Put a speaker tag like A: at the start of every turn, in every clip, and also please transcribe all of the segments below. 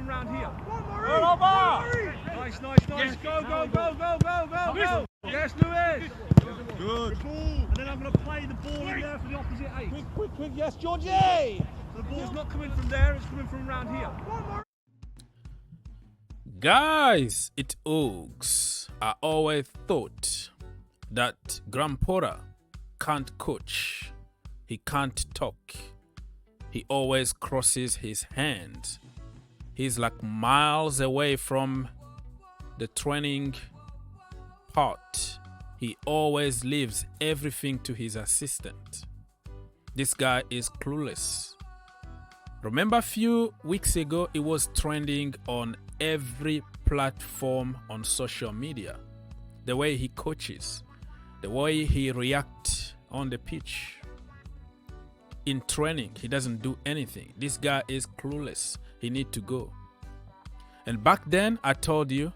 A: from round here. Nice. Yes. Go. Yes, Lewis.
B: Good.
A: And then I'm going to play the ball in there for the opposite eight.
B: Quick. Yes, Georgie.
A: The ball's not coming from there, it's coming from round here.
C: Guys, it Oaks. I always thought that Grandpora can't coach. He can't talk. He always crosses his hands. He's like miles away from the training part. He always leaves everything to his assistant. This guy is clueless. Remember a few weeks ago, it was trending on every platform on social media. The way he coaches, the way he reacts on the pitch. In training, he doesn't do anything. This guy is clueless. He needs to go. And back then, I told you,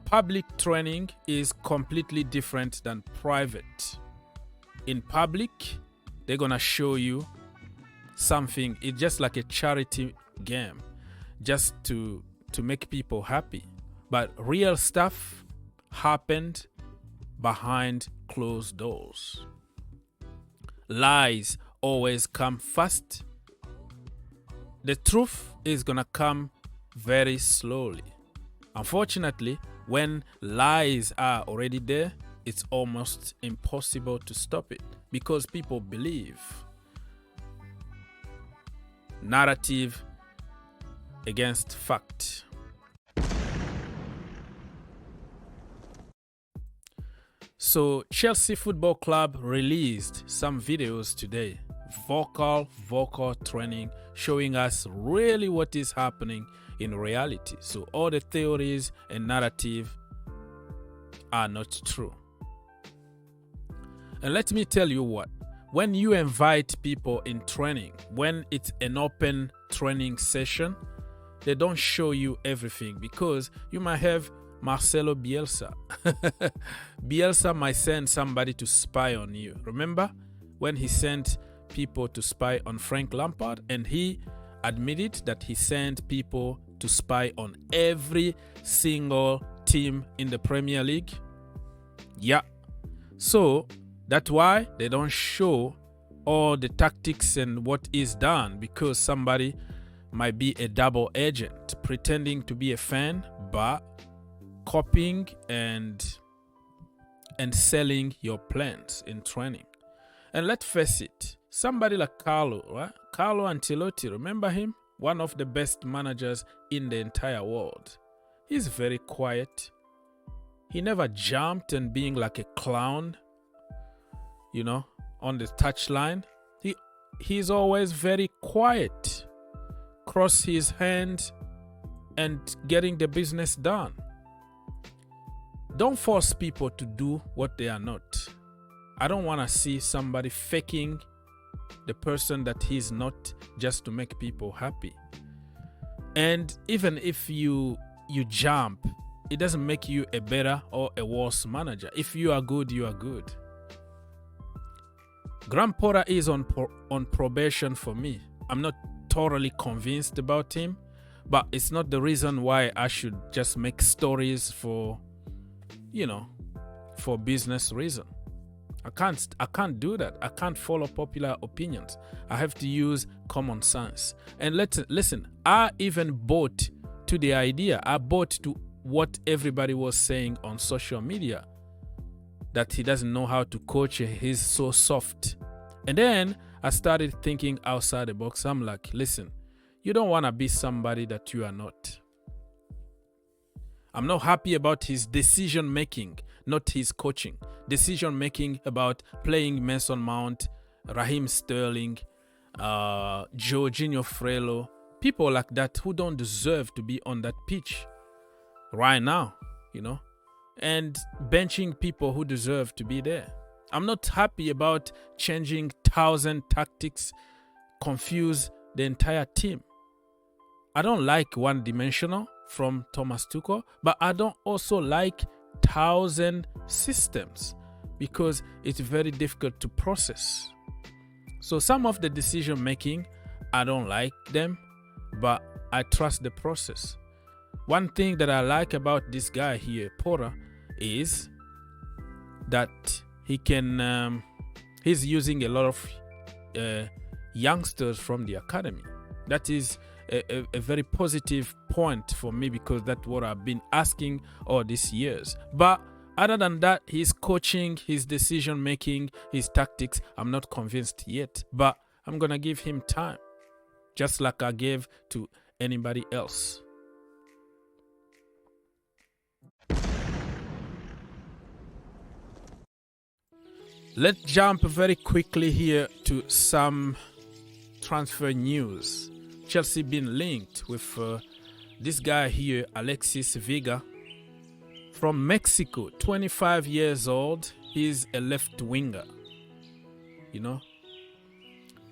C: public training is completely different than private. In public, they're gonna show you something. It's just like a charity game, just to make people happy. But real stuff happened behind closed doors. Lies always come first. The truth is gonna come very slowly. Unfortunately, when lies are already there, it's almost impossible to stop it because people believe. Narrative against fact. So Chelsea Football Club released some videos today. Vocal training showing us really what is happening in reality. So all the theories and narrative are not true. And let me tell you what, when you invite people in training, when it's an open training session, they don't show you everything because you might have Marcelo Bielsa. Bielsa might send somebody to spy on you. Remember when he sent people to spy on Frank Lampard, and he admitted that he sent people to spy on every single team in the Premier League? Yeah. So that's why they don't show all the tactics and what is done, because somebody might be a double agent pretending to be a fan but copying and selling your plans in training. And let's face it, somebody like Carlo Ancelotti, remember him? One of the best managers in the entire world. He's very quiet. He never jumped and being like a clown, on the touchline. He's always very quiet, cross his hands and getting the business done. Don't force people to do what they are not. I don't want to see somebody faking the person that he's not just to make people happy. And even if you jump, it doesn't make you a better or a worse manager. If you are good, you are good. Grandpora is on probation for me. I'm not totally convinced about him, but it's not the reason why I should just make stories for business reason. I can't do that. I can't follow popular opinions. I have to use common sense. And listen, I even bought to the idea. I bought to what everybody was saying on social media, that he doesn't know how to coach. He's so soft. And then I started thinking outside the box. I'm like, listen, you don't want to be somebody that you are not. I'm not happy about his decision making, not his coaching. Decision making about playing Mason Mount, Raheem Sterling, Jorginho Frello, people like that who don't deserve to be on that pitch right now, and benching people who deserve to be there. I'm not happy about changing 1,000 tactics, confuse the entire team. I don't like one-dimensional from Thomas Tuchel, but I don't also like 1,000 systems because it's very difficult to process. So some of the decision making, I don't like them, but I trust the process. One thing that I like about this guy here, Porter, is that he can he's using a lot of youngsters from the academy. That is a very positive point for me, because that's what I've been asking all these years. But other than that, his coaching, his decision making, his tactics, I'm not convinced yet. But I'm gonna give him time, just like I gave to anybody else. Let's jump very quickly here to some transfer news. Chelsea been linked with this guy here, Alexis Vega, from Mexico, 25 years old. He's a left winger, you know,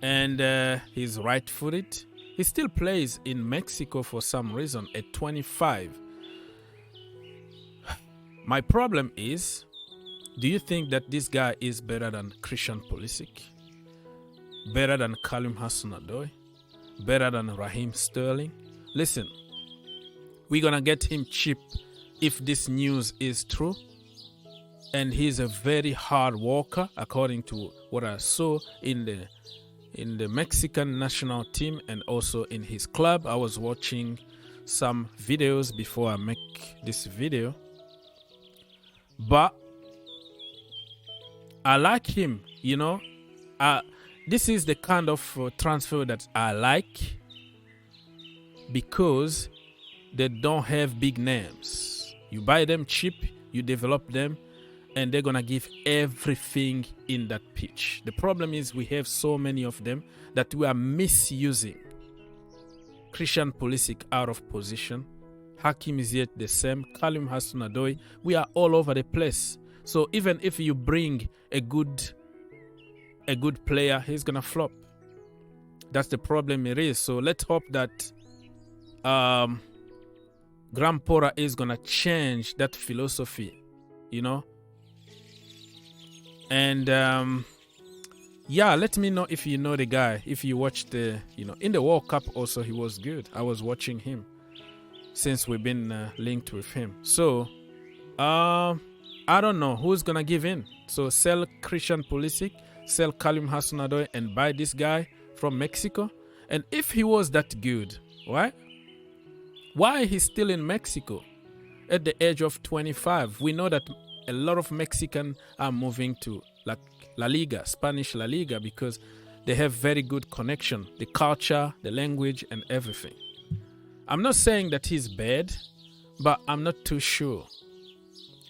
C: and he's right-footed. He still plays in Mexico for some reason at 25. My problem is, do you think that this guy is better than Christian Pulisic? Better than Karim Hudson-Odoi? Better than Raheem Sterling? Listen, we're going to get him cheap if this news is true. And he's a very hard worker, according to what I saw in the Mexican national team and also in his club. I was watching some videos before I make this video. But I like him, you know. This is the kind of transfer that I like, because they don't have big names. You buy them cheap, you develop them, and they're going to give everything in that pitch. The problem is we have so many of them that we are misusing. Christian Pulisic out of position. Hakim is yet the same. Karim Hudson-Odoi. We are all over the place. So even if you bring a good player, he's gonna flop. That's the problem it is. So let's hope that Graham Potter is gonna change that philosophy, you know. And yeah, let me know if you know the guy. If you watched the, you know, in the World Cup also, he was good. I was watching him since we've been linked with him. So I don't know who's gonna give in. So sell Christian Pulisic, sell Karim Hudson-Odoi, and buy this guy from Mexico. And if he was that good, why he's still in Mexico at the age of 25? We know that a lot of Mexicans are moving to like La Liga, Spanish La Liga, because they have very good connection, the culture, the language, and everything. I'm not saying that he's bad, but I'm not too sure.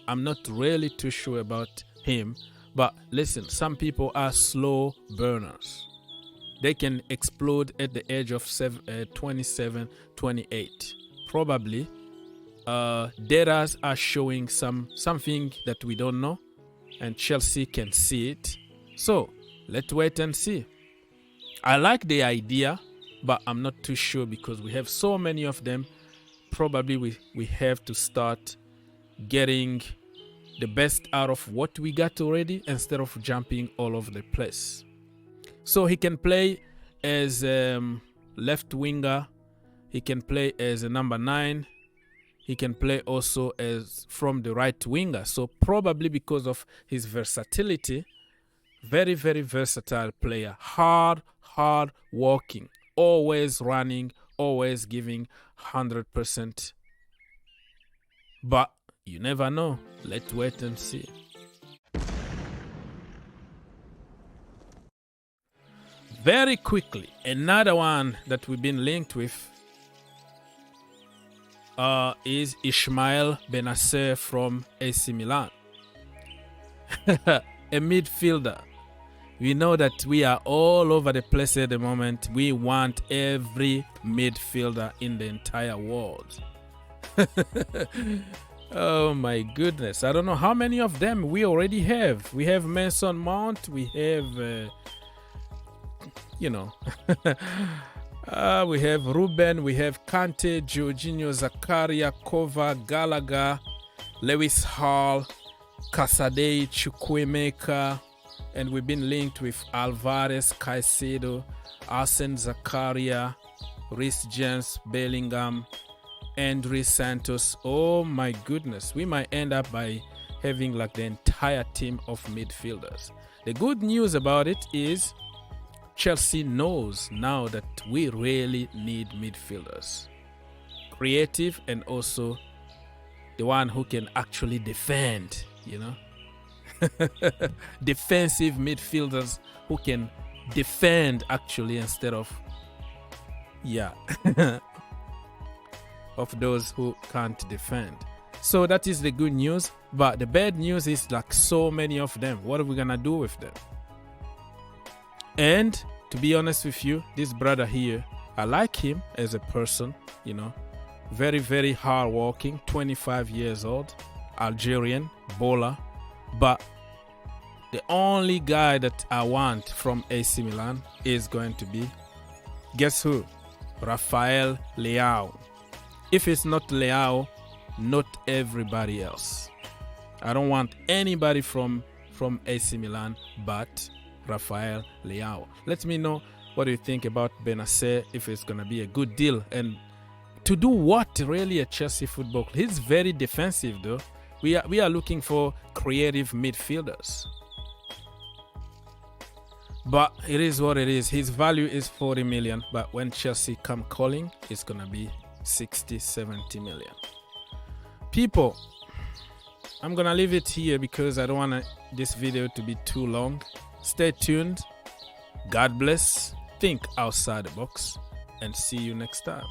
C: I'm not really too sure about him. But listen, some people are slow burners. They can explode at the age of 27, 28. Probably data are showing something that we don't know, and Chelsea can see it. So let's wait and see. I like the idea, but I'm not too sure, because we have so many of them. Probably we have to start getting the best out of what we got already instead of jumping all over the place. So he can play as left winger. He can play as a number 9. He can play also as from the right winger. So probably because of his versatility, very, very versatile player. Hard working, always running, always giving 100%. But you never know. Let's wait and see. Very quickly, another one that we've been linked with is Ismael Bennacer from AC Milan. A midfielder. We know that we are all over the place at the moment. We want every midfielder in the entire world. Oh my goodness. I don't know how many of them we already have. We have Mason Mount. We have, we have Ruben. We have Kante, Jorginho, Zakaria, Kova, Gallagher, Lewis Hall, Casadei, Chukwuemeka. And we've been linked with Alvarez, Caicedo, Arsene Zakaria, Reece James, Bellingham, Andres Santos. Oh my goodness, we might end up by having like the entire team of midfielders. The good news about it is Chelsea knows now that we really need midfielders. Creative and also the one who can actually defend, you know. Defensive midfielders who can defend actually instead of of those who can't defend. So that is the good news, but the bad news is like so many of them. What are we gonna do with them? And to be honest with you, this brother here, I like him as a person, you know, very, very hardworking, 25 years old, Algerian, bowler. But the only guy that I want from AC Milan is going to be, guess who? Rafael Leao. If it's not Leao, not everybody else. I don't want anybody from AC Milan but Rafael Leao. Let me know what you think about Bennacer, if it's going to be a good deal. And to do what really at Chelsea Football Club? He's very defensive though. We are looking for creative midfielders. But it is what it is. His value is 40 million. But when Chelsea come calling, it's going to be 60, 70 million. People, I'm going to leave it here because I don't want this video to be too long. Stay tuned. God bless. Think outside the box. And see you next time.